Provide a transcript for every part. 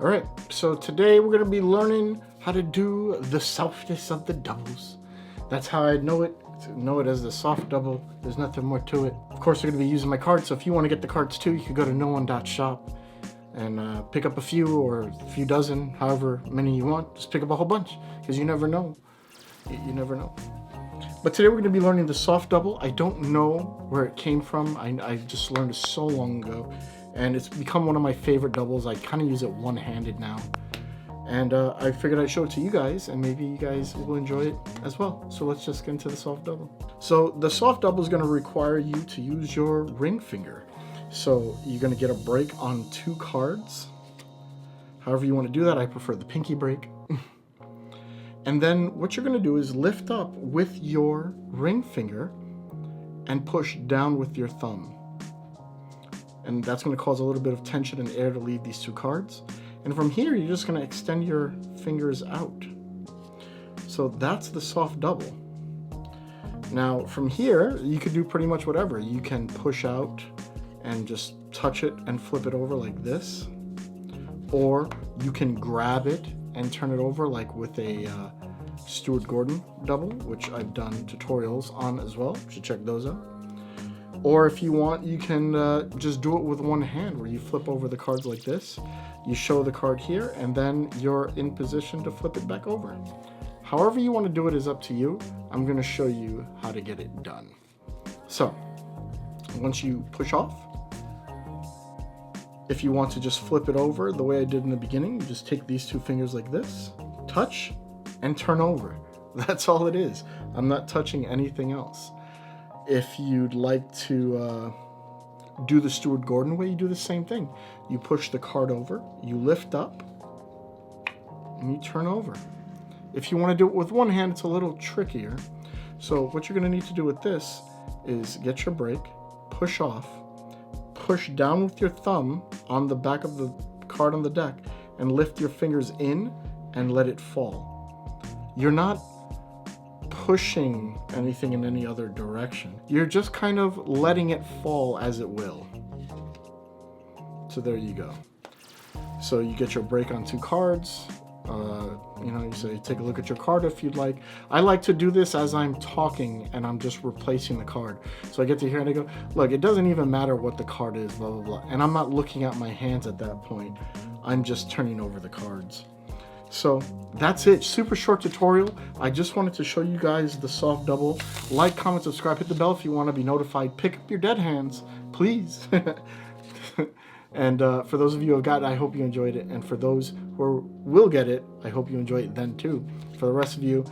Alright, so today we're going to be learning how to do the softest of the doubles. That's how I know it as the soft double. There's nothing more to it. Of course, we're going to be using my cards, so if you want to get the cards too, you can go to 𝗦𝗧𝗥𝗢𝗙 and pick up a few or a few dozen, however many you want. Just pick up a whole bunch, because you never know. You never know. But today we're going to be learning the soft double. I don't know where it came from. I just learned it so long ago, and it's become one of my favorite doubles. I kind of use it one-handed now, and I figured I'd show it to you guys, and maybe you guys will enjoy it as well. So let's just get into the soft double. So the soft double is going to require you to use your ring finger. So you're going to get a break on 2 cards. However you want to do that, I prefer the pinky break. And then what you're going to do is lift up with your ring finger and push down with your thumb. And that's going to cause a little bit of tension and air to leave these 2 cards. And from here, you're just going to extend your fingers out. So that's the soft double. Now from here, you could do pretty much whatever. You can push out and just touch it and flip it over like this. Or you can grab it and turn it over like with a Stuart Gordon double, which I've done tutorials on as well. You should check those out. Or if you want, you can just do it with one hand, where you flip over the cards like this. You show the card here, and then you're in position to flip it back over. However you want to do it is up to you. I'm going to show you how to get it done. So once you push off, if you want to just flip it over the way I did in the beginning, you just take these 2 fingers like this, touch, and turn over. That's all it is. I'm not touching anything else. If you'd like to do the Stuart Gordon way, you do the same thing. You push the card over, you lift up, and you turn over. If you want to do it with one hand, it's a little trickier. So what you're going to need to do with this is get your break, push off, push down with your thumb on the back of the card on the deck, and lift your fingers in and let it fall. You're not pushing anything in any other direction. You're just kind of letting it fall as it will. So there you go. So you get your break on 2 cards. You say take a look at your card if you'd like. I like to do this as I'm talking and I'm just replacing the card. So I get to hear and I go, look, it doesn't even matter what the card is, blah, blah, blah. And I'm not looking at my hands at that point. I'm just turning over the cards. So that's it. Super short tutorial. I just wanted to show you guys the soft double. Like, comment, subscribe, hit the bell if you want to be notified. Pick up your dead hands, please. And for those of you who have got it, I hope you enjoyed it. And for those who will get it, I hope you enjoy it then too. For the rest of you,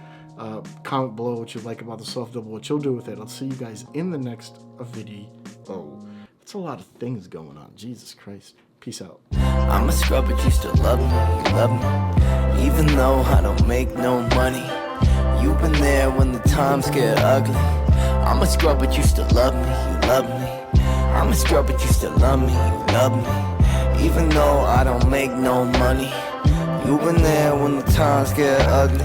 comment below what you like about the soft double, what you'll do with it. I'll see you guys in the next video. Oh, that's a lot of things going on. Jesus Christ. Peace out. I'm a scrub, but you still love me, you love me. Even though I don't make no money, you've been there when the times get ugly. I'm a scrub, but you still love me, you love me. I'm a scrub, but you still love me, you love me. Even though I don't make no money, you've been there when the times get ugly.